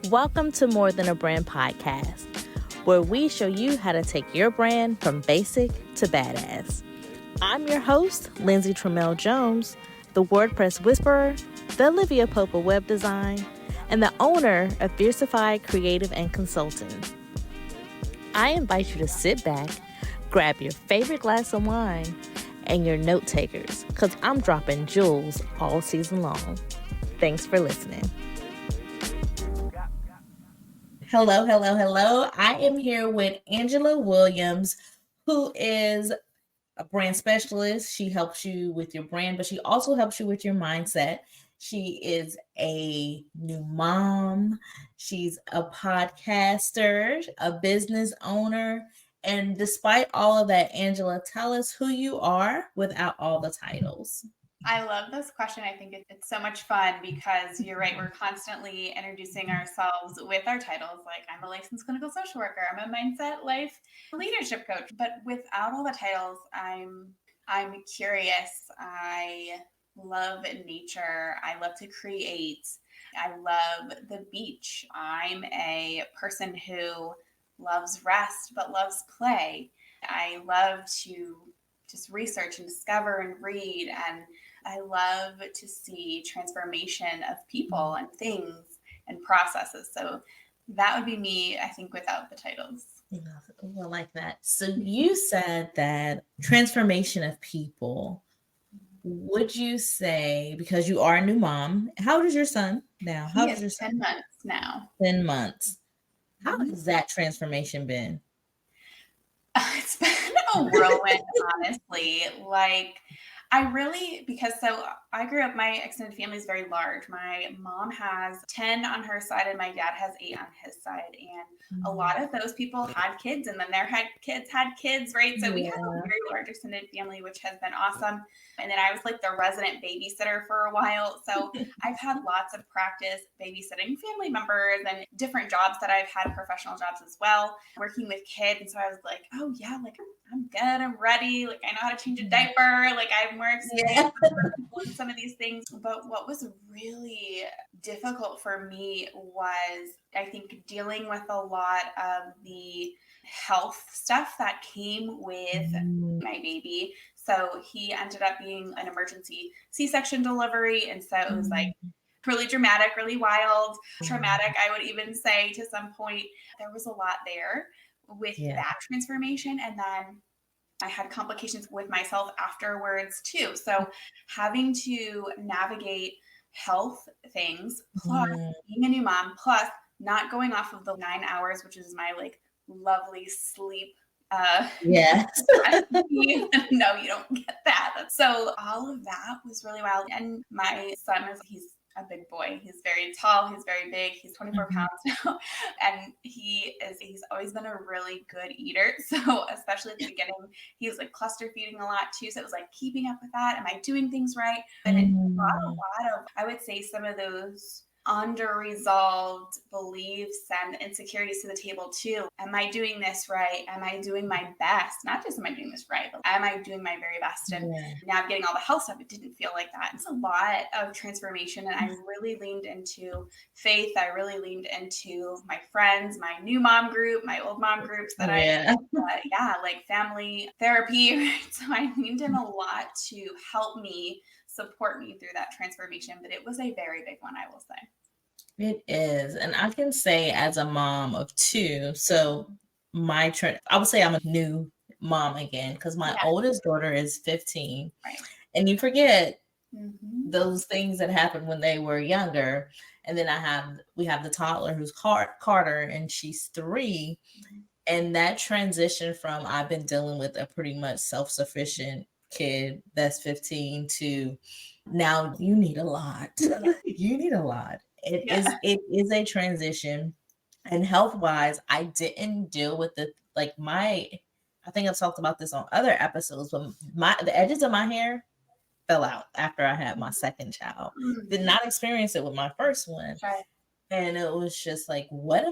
Welcome to More Than a Brand podcast, where we show you how to take your brand from basic to badass. I'm your host, Lindsay Trammell Jones, the WordPress Whisperer, the Olivia Pope of Web Design, and the owner of Fiercified Creative and Consulting. I invite you to sit back, grab your favorite glass of wine, and your note takers, because I'm dropping jewels all season long. Thanks for listening. Hello. I am here with Angela Williams, who is a brand specialist. She helps you with your brand, but she also helps you with your mindset. She is a new mom. She's a podcaster, a business owner. And despite all of that, Angela, tell us who you are without all the titles. I love this question. I think it's so much fun because you're right. We're constantly introducing ourselves with our titles. Like, I'm a licensed clinical social worker. I'm a mindset life leadership coach. But without all the titles, I'm curious. I love nature. I love to create. I love the beach. I'm a person who loves rest but loves play. I love to just research and discover and read, and I love to see transformation of people and things and processes. So that would be me, I think, without the titles. I like that. So you said that transformation of people. Would you say, because you are a new mom, how old is your son now? He is 10 months now. 10 months. How has that transformation been? It's been a whirlwind, honestly. Like, because I grew up, my extended family is very large. My mom has 10 on her side and my dad has 8 on his side. And a lot of those people had kids, and then their kids had kids, right? So we have a very large extended family, which has been awesome. And then I was like the resident babysitter for a while. So I've had lots of practice babysitting family members and different jobs that I've had, professional jobs as well, working with kids. And so I was like, oh yeah, like I'm good, I'm ready. Like, I know how to change a diaper. Like, I have more experience with some of these things. But what was really difficult for me was, I think, dealing with a lot of the health stuff that came with my baby. So he ended up being an emergency C-section delivery. And so it was like really dramatic, really wild, traumatic. I would even say to some point, there was a lot there with that transformation. And then I had complications with myself afterwards too. So having to navigate health things, plus being a new mom, plus not going off of the 9 hours, which is my like lovely sleep. Yes. No, you don't get that. So all of that was really wild. And my son he's a big boy. He's very tall. He's very big. He's 24 pounds now. And he's always been a really good eater. So especially at the beginning, he was like cluster feeding a lot too. So it was like keeping up with that. Am I doing things right? And it brought a lot of, I would say, some of those under-resolved beliefs and insecurities to the table too. Am I doing this right? Am I doing my best? Not just am I doing this right, but am I doing my very best? And navigating all the health stuff, it didn't feel like that. It's a lot of transformation. And I really leaned into faith. I really leaned into my friends, my new mom group, my old mom groups that like family therapy. So I leaned in a lot to help me, support me through that transformation. But it was a very big one, I will say. It is. And I can say, as a mom of 2, so I would say I'm a new mom again, because my oldest daughter is 15. Right. And you forget those things that happened when they were younger. And then we have the toddler who's Carter, and she's 3. And that transition from, I've been dealing with a pretty much self-sufficient kid that's 15 to now you need a lot. You need a lot. It is a transition. And health-wise, I didn't deal with I think I've talked about this on other episodes, but the edges of my hair fell out after I had my second child. Did not experience it with my first one. Right. And it was just like, what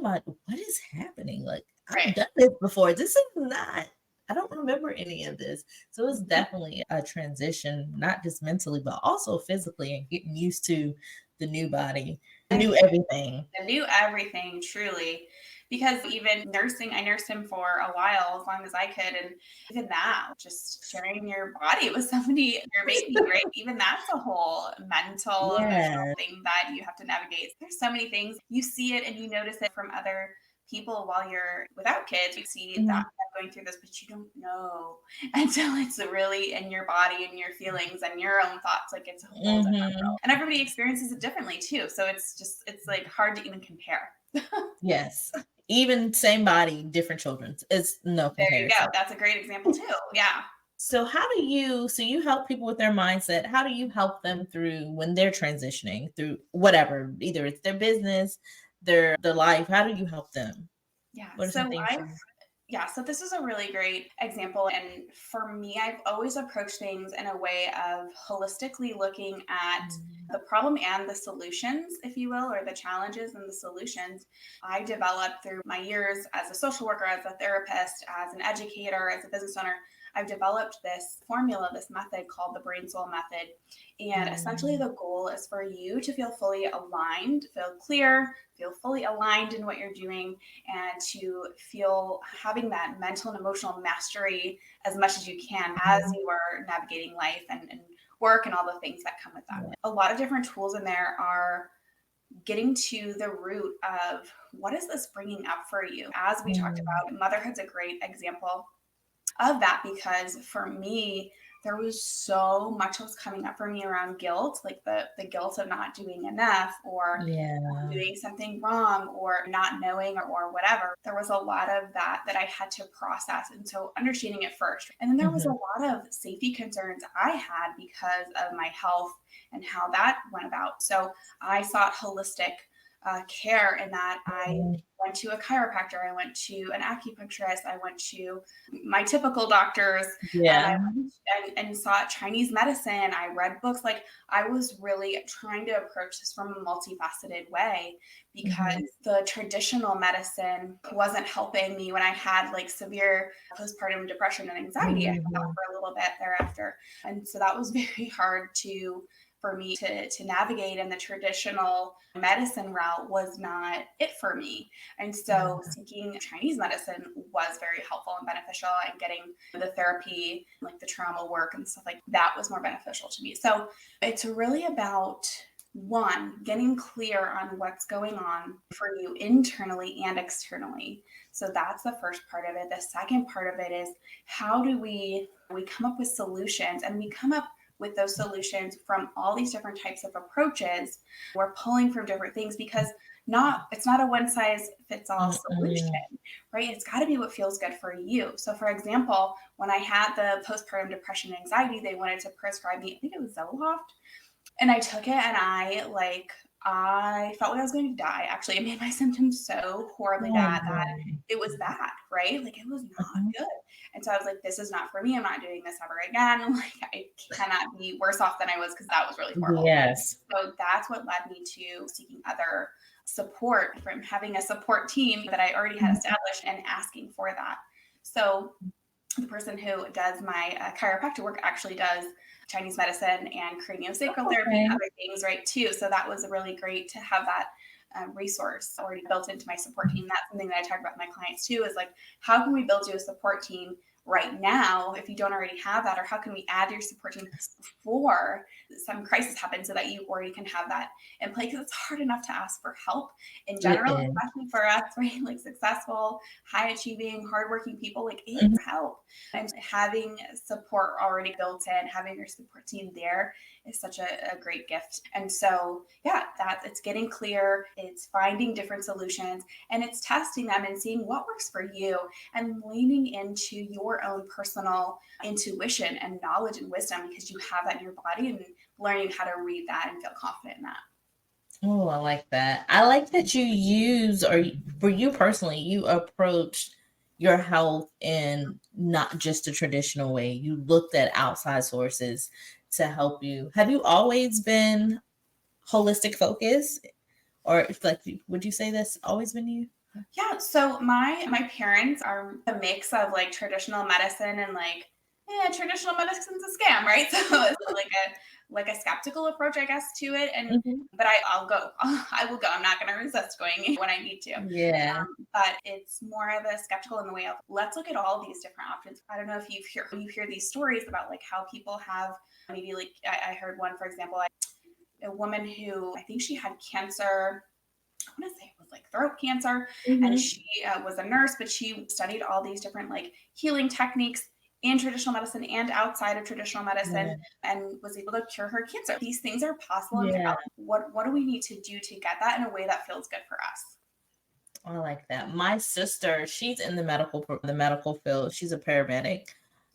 is happening? Like, I've done this before. This is not, I don't remember any of this. So it's definitely a transition, not just mentally, but also physically, and getting used to the new body, the new everything. The new everything, truly. Because even nursing, I nursed him for a while, as long as I could. And even that, just sharing your body with somebody, your baby, right? Even that's a whole mental, emotional Yeah. thing that you have to navigate. There's so many things. You see it and you notice it from other people while you're without kids. You see that going through this, but you don't know until it's really in your body and your feelings and your own thoughts. Like it's a whole different world. And everybody experiences it differently too. So it's like hard to even compare. Yes. Even same body, different children. It's no comparison. There you go. That's a great example too. Yeah. So you help people with their mindset. How do you help them through when they're transitioning through whatever, either it's their business, their life? How do you help them? Yeah. What are some things So this is a really great example. And for me, I've always approached things in a way of holistically looking at the problem and the solutions, if you will, or the challenges and the solutions. I developed through my years as a social worker, as a therapist, as an educator, as a business owner. I've developed this formula, this method called the brain soul method. And essentially the goal is for you to feel fully aligned, feel clear, feel fully aligned in what you're doing, and to feel having that mental and emotional mastery as much as you can as you are navigating life and work and all the things that come with that. A lot of different tools in there are getting to the root of what is this bringing up for you. As we talked about, motherhood's a great example of that, because for me, there was so much that was coming up for me around guilt, like the guilt of not doing enough or doing something wrong or not knowing or whatever. There was a lot of that I had to process. And so understanding it first. And then there was a lot of safety concerns I had because of my health and how that went about. So I sought holistic care in that I went to a chiropractor, I went to an acupuncturist, I went to my typical doctors, I went and sought Chinese medicine. I read books. Like I was really trying to approach this from a multifaceted way, because the traditional medicine wasn't helping me when I had like severe postpartum depression and anxiety. I had that for a little bit thereafter. And so that was very hard for me to navigate, and the traditional medicine route was not it for me. And so seeking Chinese medicine was very helpful and beneficial, and getting the therapy, like the trauma work and stuff like that, was more beneficial to me. So it's really about, one, getting clear on what's going on for you internally and externally. So that's the first part of it. The second part of it is, how do we come up with solutions, and we come up with those solutions from all these different types of approaches. We're pulling from different things, because it's not a one size fits all solution, right? It's got to be what feels good for you. So for example, when I had the postpartum depression and anxiety, they wanted to prescribe me, I think it was Zoloft. And I took it, and I felt like I was going to die. Actually, it made my symptoms so horribly bad that it was bad, right? Like it was not good. And so I was like, this is not for me. I'm not doing this ever again. Like I cannot be worse off than I was, because that was really horrible. Yes. So that's what led me to seeking other support, from having a support team that I already had established and asking for that. So the person who does my chiropractic work actually does Chinese medicine and craniosacral therapy and other things, right, too. So that was really great to have that resource already built into my support team. That's something that I talk about with my clients too, is like, how can we build you a support team right now if you don't already have that, or how can we add your support team before some crisis happens so that you already can have that in place? Because it's hard enough to ask for help in general, especially for us, right? Like successful, high achieving, hardworking people, like it needs help. And having support already built in, having your support team there is such a great gift. And so, yeah, it's getting clear, it's finding different solutions, and it's testing them and seeing what works for you, and leaning into your own personal intuition and knowledge and wisdom, because you have that in your body, and learning how to read that and feel confident in that. Oh, I like that. I like that you use, or for you personally, you approach your health in not just a traditional way. You looked at outside sources to help you. Have you always been holistic focused, or like, would you say that's always been you? Yeah. So my parents are a mix of like traditional medicine and like, traditional medicine's a scam, right? So it's like like a skeptical approach, I guess, to it. And but I'll go. I will go. I'm not going to resist going when I need to. Yeah. But it's more of a skeptical in the way of, let's look at all these different options. I don't know if you hear these stories about like how people have maybe like I heard one, for example, a woman who I think she had cancer. I want to say it was like throat cancer, and she was a nurse, but she studied all these different like healing techniques in traditional medicine and outside of traditional medicine, and was able to cure her cancer. These things are possible. And what do we need to do to get that in a way that feels good for us? I like that. My sister, she's in the medical field. She's a paramedic.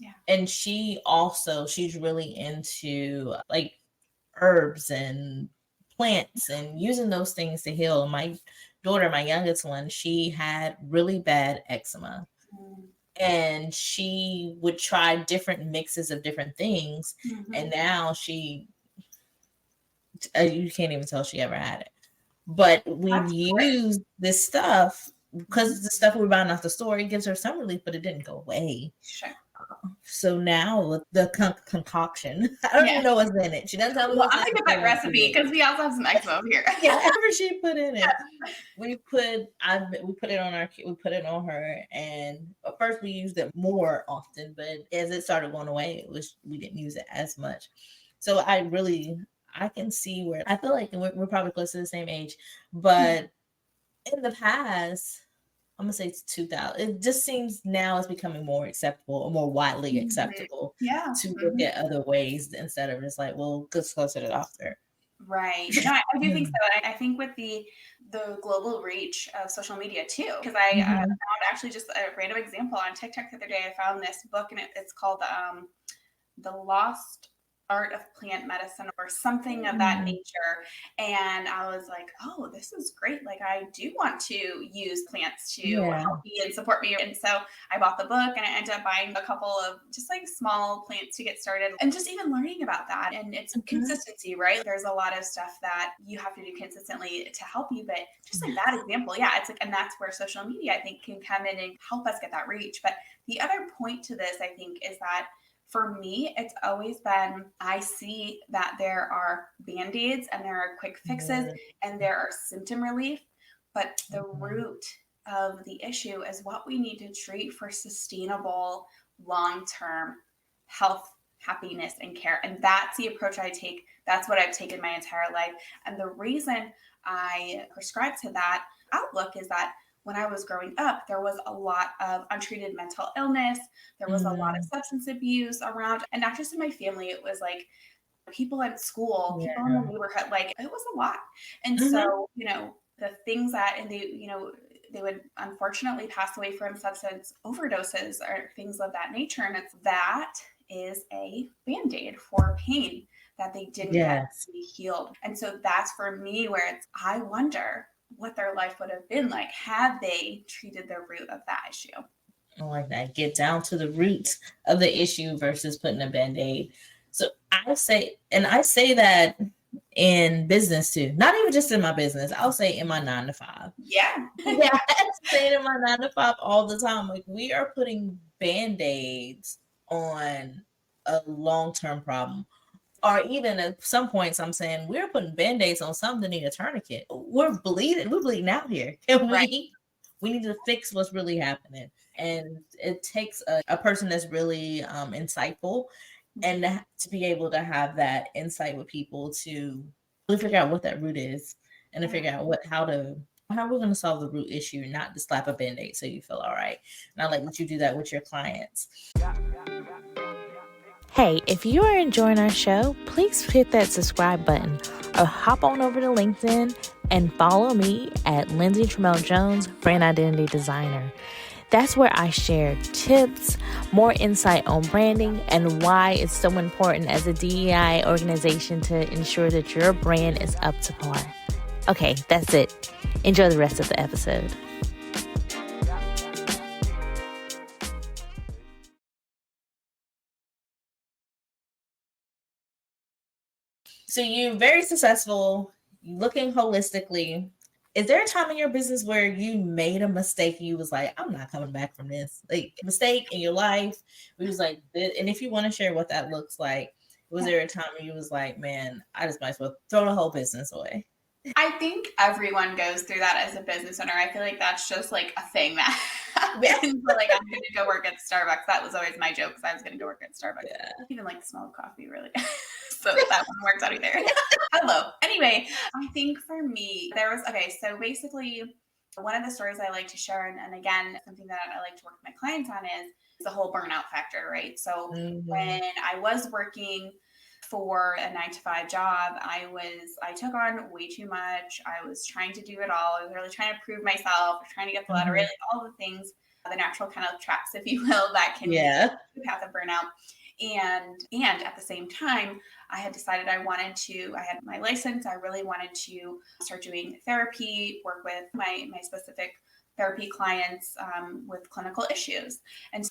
Yeah. And she's really into like herbs and plants and using those things to heal. My daughter, my youngest one, she had really bad eczema. And she would try different mixes of different things. And now you can't even tell she ever had it. But we've used this stuff because it's the stuff we're buying off the store. It gives her some relief, but it didn't go away. Sure. So now with the concoction, I don't even know what's in it. She doesn't tell me. Well, I'm gonna get that recipe because we also have some eczema here. Yeah, whatever she put in it, we put it on her, and at first we used it more often, but as it started going away, we didn't use it as much. So I can see where I feel like we're probably close to the same age, but in the past, I'm gonna say it's 2000. It just seems now it's becoming more acceptable or more widely acceptable to look at other ways instead of just like, well, let's go to the doctor. Right. No, I do think so. I think with the global reach of social media too, because I found actually just a random example on TikTok the other day. I found this book and it's called The Lost Art of Plant Medicine or something of that nature. And I was like, oh, this is great. Like I do want to use plants to help me and support me. And so I bought the book and I ended up buying a couple of just like small plants to get started and just even learning about that. And it's consistency, right? There's a lot of stuff that you have to do consistently to help you. But just like that example, it's like, and that's where social media, I think, can come in and help us get that reach. But the other point to this, I think, is that for me, it's always been, I see that there are Band-Aids and there are quick fixes and there are symptom relief, but the root of the issue is what we need to treat for sustainable, long-term health, happiness, and care. And that's the approach I take. That's what I've taken my entire life. And the reason I prescribe to that outlook is that when I was growing up, there was a lot of untreated mental illness. There was a lot of substance abuse around, and not just in my family. It was like people at school, people in the neighborhood, like it was a lot. And so, the things that, and they would unfortunately pass away from substance overdoses or things of that nature. And that is a Band-Aid for pain that they didn't get to be healed. And so that's for me where I wonder what their life would have been like had they treated the root of that issue. I like that. Get down to the root of the issue versus putting a Band-Aid. So I say that in business too, not even just in my business. I'll say in my 9 to 5. I say it in my 9 to 5 all the time. Like we are putting Band-Aids on a long-term problem. Or even at some points, I'm saying we're putting Band-Aids on something that need a tourniquet. We're bleeding out here. And we need to fix what's really happening. And it takes a person that's really insightful and to be able to have that insight with people to really figure out what that root is and to figure out how we're going to solve the root issue, not to slap a Band-Aid so you feel all right. And I like that you do that with your clients. Hey, if you are enjoying our show, please hit that subscribe button or hop on over to LinkedIn and follow me at Lindsay Trammell Jones, Brand Identity Designer. That's where I share tips, more insight on branding, and why it's so important as a DEI organization to ensure that your brand is up to par. Okay, that's it. Enjoy the rest of the episode. So you're very successful, looking holistically. Is there a time in your business where you made a mistake and you was like, I'm not coming back from this? Like mistake in your life, where you was like, and if you want to share what that looks like, Was there a time where you was like, man, I just might as well throw the whole business away? I think everyone goes through that as a business owner. I feel like that's just like a thing that happens. Like, I'm going to go work at Starbucks. That was always my joke because I was going to go work at Starbucks. Yeah. I even like the smell of coffee, really. So that one works out either. Hello. Anyway, I think for me, so basically, one of the stories I like to share, and again, something that I like to work with my clients on is the whole burnout factor, right? So when I was working for a 9-to-5 job, I took on way too much. I was trying to do it all. I was really trying to prove myself, trying to get the ladder, really all the things, the natural kind of traps, if you will, that can be the path of burnout. And at the same time, I had decided I had my license. I really wanted to start doing therapy, work with my specific therapy clients with clinical issues. And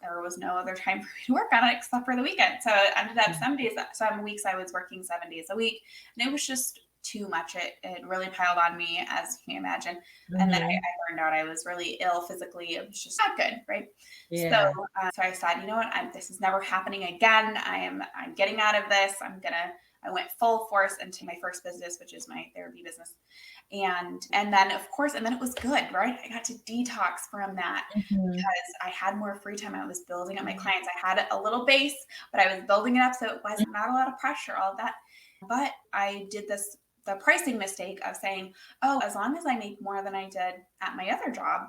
there was no other time for me to work on it except for the weekend. So it ended up some weeks I was working 7 days a week, and it was just too much. It really piled on me, as you can imagine. And then I burned out. I was really ill physically. It was just not good, right? Yeah. So I said, you know what? This is never happening again. I'm getting out of this. I went full force into my first business, which is my therapy business. And then it was good, right? I got to detox from that because I had more free time. I was building up my clients. I had a little base, but I was building it up. So it was not a lot of pressure, all of that. But I did the pricing mistake of saying, oh, as long as I make more than I did at my other job,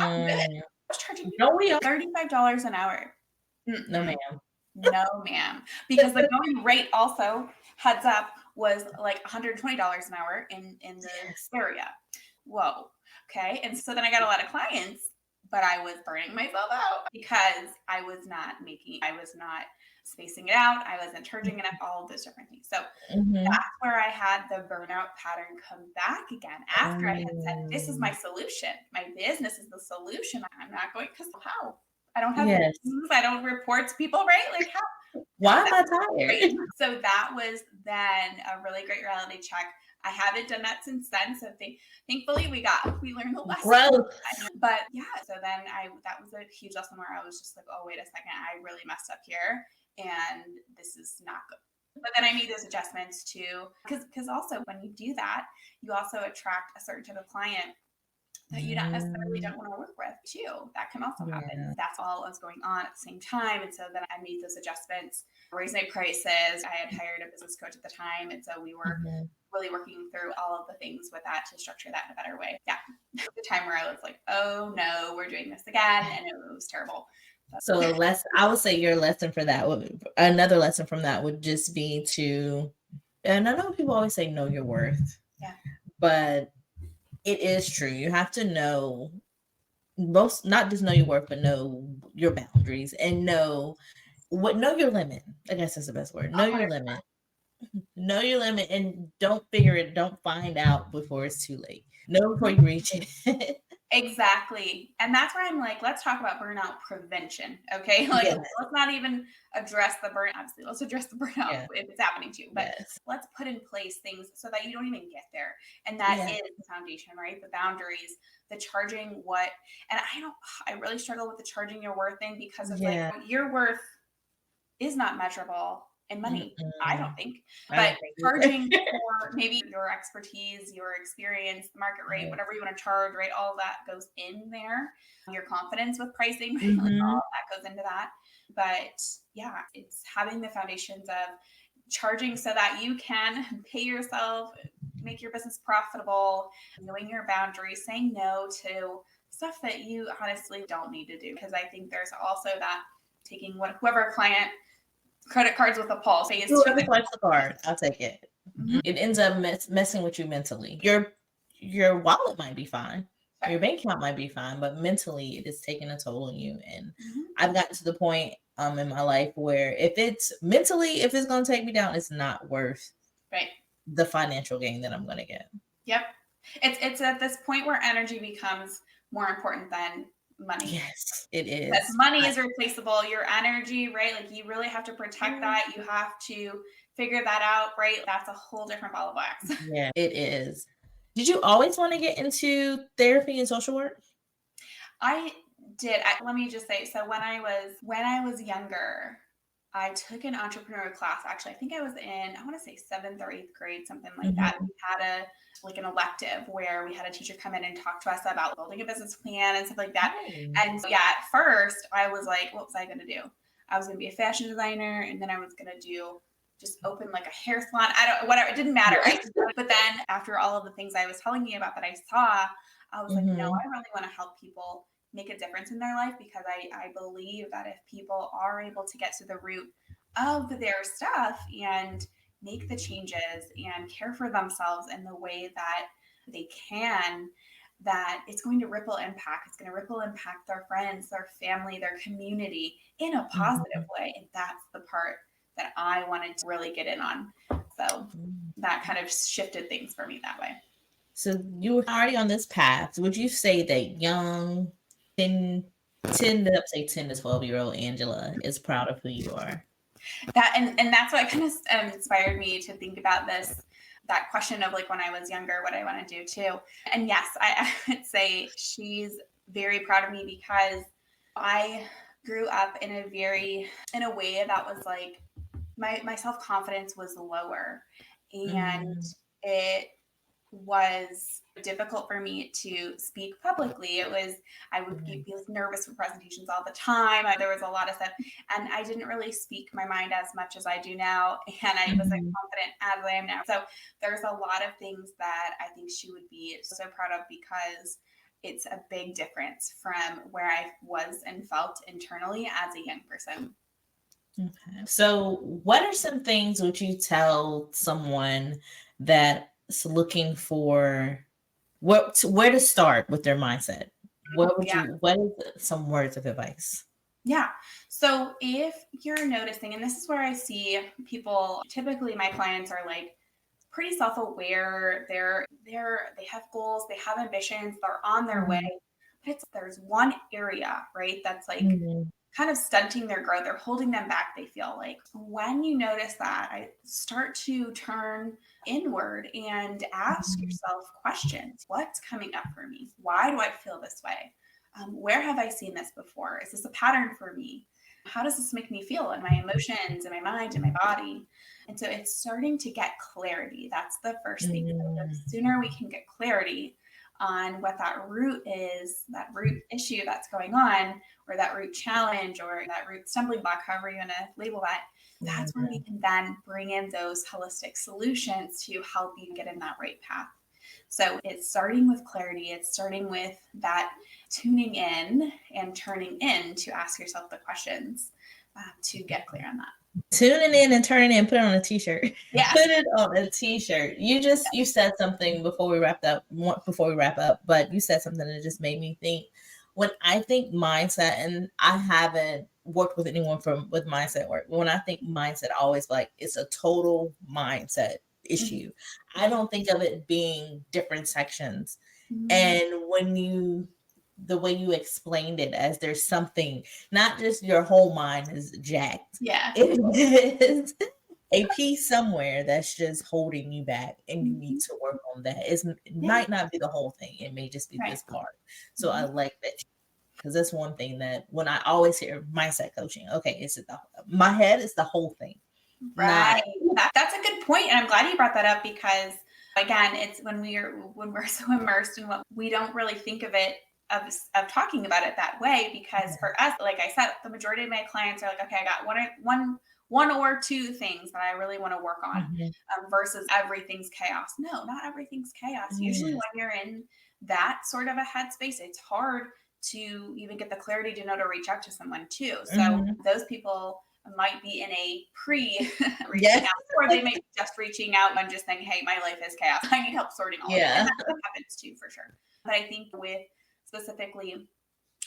I'm good. I was charging $35 an hour. No, ma'am. No, ma'am. Because the going rate also, heads up, was like $120 an hour in this area. Whoa. Okay. And so then I got a lot of clients, but I was burning myself out because I was not spacing it out. I wasn't charging enough, all of those different things. So that's where I had the burnout pattern come back again after I had said, this is my solution. My business is the solution. I'm not going, because how? I don't have things. I don't report to people, right? Like, how? Why am I tired? Right? So that was then a really great reality check. I haven't done that since then. So thankfully we learned the lesson. Growth. But yeah, so then that was a huge lesson where I was just like, oh, wait a second, I really messed up here and this is not good. But then I made those adjustments too, because also when you do that, you also attract a certain type of client that you don't necessarily don't want to work with too. That can also happen. That's all was going on at the same time. And so then I made those adjustments, raised my prices. I had hired a business coach at the time. And so we were really working through all of the things with that to structure that in a better way. Yeah. The time where I was like, oh no, we're doing this again. And it was terrible. So I would say your lesson for that another lesson from that would just be and I know people always say know your worth. Yeah. But it is true. You have to know not just know your worth, but know your boundaries and know your limit. I guess that's the best word. Know your limit. Know your limit and don't find out before it's too late. Know before you reach it. Exactly. And that's where I'm like, let's talk about burnout prevention. Okay. Like, let's not even address the burnout. Obviously, let's address the burnout if it's happening to you. But let's put in place things so that you don't even get there. And that is the foundation, right? The boundaries, the charging and I really struggle with the charging your worth thing because of like your worth is not measurable in money, I don't think. But charging for maybe your expertise, your experience, the market rate, whatever you want to charge, right? All that goes in there. Your confidence with pricing, right? Like all that goes into that. But yeah, it's having the foundations of charging so that you can pay yourself, make your business profitable, knowing your boundaries, saying no to stuff that you honestly don't need to do. Because I think there's also that taking whoever client credit cards with a pulse. Whoever swipes the card, I'll take it. It ends up messing with you mentally. Your wallet might be fine. Your bank account might be fine, but mentally it is taking a toll on you. And I've gotten to the point in my life where if it's going to take me down, it's not worth the financial gain that I'm going to get. Yep. It's at this point where energy becomes more important than money. Yes, it is. Because money is replaceable. Your energy, right? Like you really have to protect that. You have to figure that out, right? That's a whole different ball of wax. Yeah, it is. Did you always want to get into therapy and social work? I did. Let me just say, so when I was younger, I took an entrepreneur class. Actually, I think I was in, I want to say 7th or 8th grade, something like that. We had an elective where we had a teacher come in and talk to us about building a business plan and stuff like that. And so, at first I was like, what was I going to do? I was going to be a fashion designer, and then I was going to just open like a hair salon. Whatever. It didn't matter. But then after all of the things I was telling you about that I saw, I was like, no, I really want to help people make a difference in their life, because I believe that if people are able to get to the root of their stuff and make the changes and care for themselves in the way that they can, that it's going to ripple impact. It's going to ripple impact their friends, their family, their community in a positive way. And that's the part that I wanted to really get in on. So that kind of shifted things for me that way. So you were already on this path. Would you say that young 10 to 12-year-old Angela is proud of who you are? And that's what kind of inspired me to think about that question of like when I was younger, what I want to do too. And yes, I would say she's very proud of me, because I grew up in a way that was like my self-confidence was lower, and it was difficult for me to speak publicly. I would be nervous for presentations all the time. There was a lot of stuff, and I didn't really speak my mind as much as I do now. And I was confident as I am now. So there's a lot of things that I think she would be so proud of, because it's a big difference from where I was and felt internally as a young person. Okay. So what are some things would you tell someone that's looking for where to start with their mindset? What is some words of advice? Yeah. So if you're noticing, and this is where I see people, typically my clients are like pretty self-aware. They have goals, they have ambitions, they're on their way. But there's one area, right, that's like kind of stunting their growth. They're holding them back, they feel like. When you notice that, I start to turn inward and ask yourself questions. What's coming up for me? Why do I feel this way? Where have I seen this before? Is this a pattern for me? How does this make me feel in my emotions, in my mind, in my body? And so it's starting to get clarity. That's the first thing. So the sooner we can get clarity on what that root is, that root issue that's going on, or that root challenge, or that root stumbling block, however you want to label that, that's where we can then bring in those holistic solutions to help you get in that right path. So it's starting with clarity. It's starting with that tuning in and turning in to ask yourself the questions to get clear on that. Tuning in and turning in, put it on a t-shirt. Yeah. Put it on a t-shirt. You said something before we wrap up, but you said something that just made me think. When I think mindset, and I haven't worked with anyone with mindset work, when I think mindset, I always like it's a total mindset issue. I don't think of it being different sections. And the way you explained it, as there's something, not just your whole mind is jacked. Yeah. It is a piece somewhere that's just holding you back, and you need to work on that. It might not be the whole thing. It may just be this part. So I like that, because that's one thing that when I always hear mindset coaching, okay, my head is the whole thing. Right. That's a good point. And I'm glad you brought that up, because again, it's when we're so immersed in what we don't really think of it of talking about it that way, because for us, like I said, the majority of my clients are like, okay, I got one or two things that I really want to work on, versus everything's chaos. No, not everything's chaos. Usually when you're in that sort of a headspace, it's hard to even get the clarity to know to reach out to someone too. So those people might be in a reaching out, or they may be just reaching out and just saying, hey, my life is chaos. I need help sorting all of it. And that happens too, for sure. But I think with specifically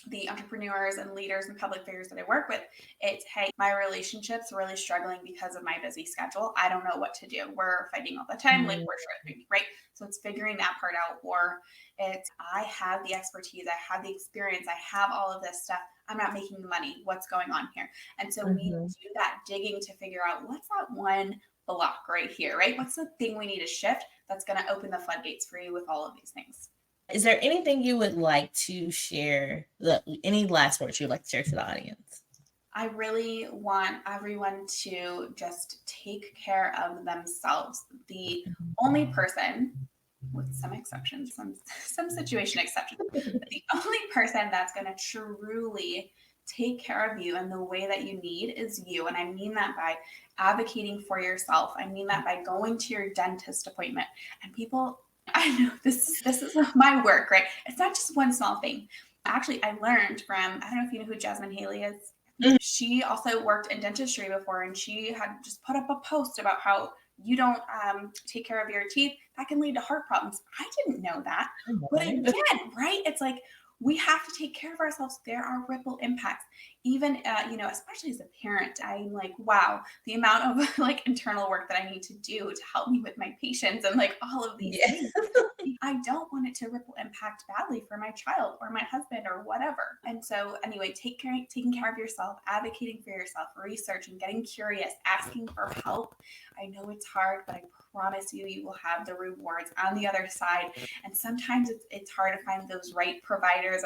the entrepreneurs and leaders and public figures that I work with, it's, hey, my relationships are really struggling because of my busy schedule. I don't know what to do. We're fighting all the time. Like we're struggling, right? So it's figuring that part out. Or it's, I have the expertise, I have the experience, I have all of this stuff. I'm not making the money. What's going on here? And so we do that digging to figure out, what's that one block right here, right? What's the thing we need to shift that's going to open the floodgates for you with all of these things? Is there anything you would like to share? Any last words you'd like to share to the audience? I really want everyone to just take care of themselves. The only person, with some exceptions, some situation exceptions, but the only person that's going to truly take care of you and the way that you need is you. And I mean that by advocating for yourself. I mean that by going to your dentist appointment. And people, I know this is my work, right? It's not just one small thing. Actually, I learned from, I don't know if you know who Jasmine Haley is. She also worked in dentistry before, and she had just put up a post about how you don't take care of your teeth, that can lead to heart problems. I didn't know that. But again, right? It's like we have to take care of ourselves. There are ripple impacts. Even, especially as a parent, I'm like, wow, the amount of like internal work that I need to do to help me with my patients and like all of these things. I don't want it to ripple impact badly for my child or my husband or whatever. And so anyway, taking care of yourself, advocating for yourself, researching, getting curious, asking for help. I know it's hard, but I promise you will have the rewards on the other side. And sometimes it's hard to find those right providers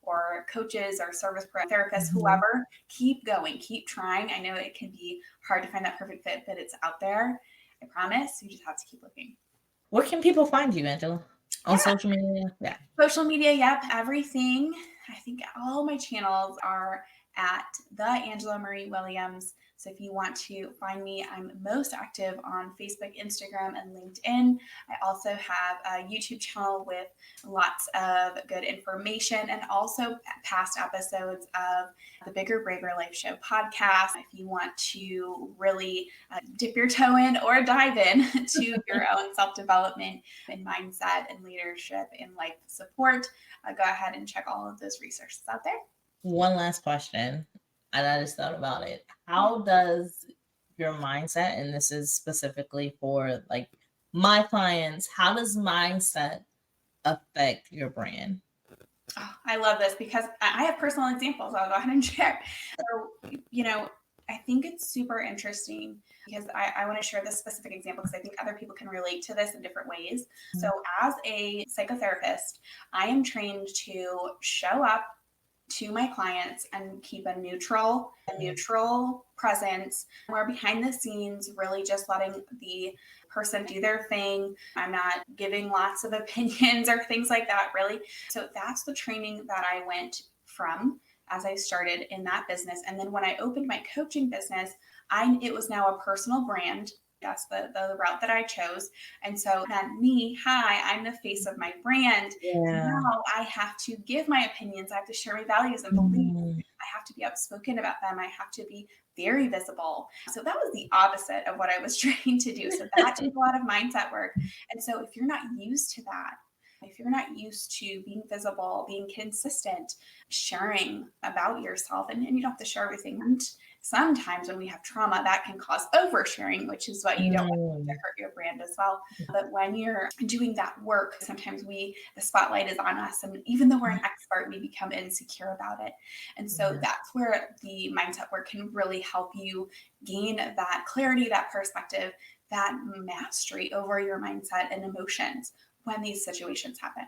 or coaches or service therapists, whoever. Keep going, keep trying. I know it can be hard to find that perfect fit, but it's out there. I promise. You just have to keep looking. Where can people find you, Angela? On social media? Yeah. Social media, yep. Everything. I think all my channels are at the Angela Marie Williams. So if you want to find me, I'm most active on Facebook, Instagram, and LinkedIn. I also have a YouTube channel with lots of good information and also past episodes of the Bigger, Braver Life Show podcast. If you want to really dip your toe in or dive in to your own self-development and mindset and leadership and life support, go ahead and check all of those resources out there. One last question, and I just thought about it. How does your mindset, and this is specifically for like my clients, how does mindset affect your brand? Oh, I love this because I have personal examples. I'll go ahead and share. So, I think it's super interesting because I want to share this specific example because I think other people can relate to this in different ways. Mm-hmm. So as a psychotherapist, I am trained to show up to my clients and keep a neutral presence. We're behind the scenes, really just letting the person do their thing. I'm not giving lots of opinions or things like that, really. So that's the training that I went from as I started in that business. And then when I opened my coaching business, it was now a personal brand. That's the route that I chose. And so then I'm the face of my brand. Yeah. Now I have to give my opinions. I have to share my values and beliefs. I have to be outspoken about them. I have to be very visible. So that was the opposite of what I was trained to do. So that took a lot of mindset work. And so if you're not used to that, if you're not used to being visible, being consistent, sharing about yourself, and you don't have to share everything. And sometimes when we have trauma, that can cause oversharing, which is what you don't want to hurt your brand as well. But when you're doing that work, sometimes the spotlight is on us. And even though we're an expert, we become insecure about it. And so that's where the mindset work can really help you gain that clarity, that perspective, that mastery over your mindset and emotions when these situations happen.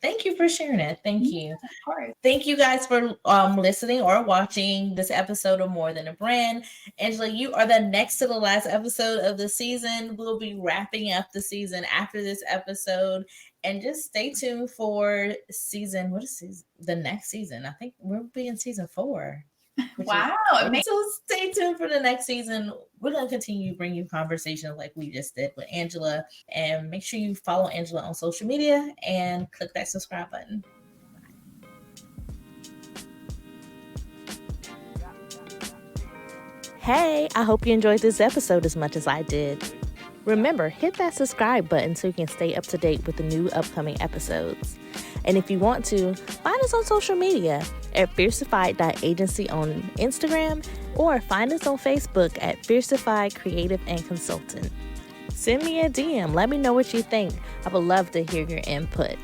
Thank you for sharing it. Thank you. Of course. Thank you guys for listening or watching this episode of More Than a Brand. Angela, you are the next to the last episode of the season. We'll be wrapping up the season after this episode. And just stay tuned for the next season. I think we'll be in season 4. Wow. So stay tuned for the next season. We're going to continue to bring you conversations like we just did with Angela. And make sure you follow Angela on social media and click that subscribe button. Hey, I hope you enjoyed this episode as much as I did. Remember, hit that subscribe button so you can stay up to date with the new upcoming episodes. And if you want to, find us on social media at fiercified.agency on Instagram or find us on Facebook at Fiercified Creative and Consultant. Send me a DM. Let me know what you think. I would love to hear your input.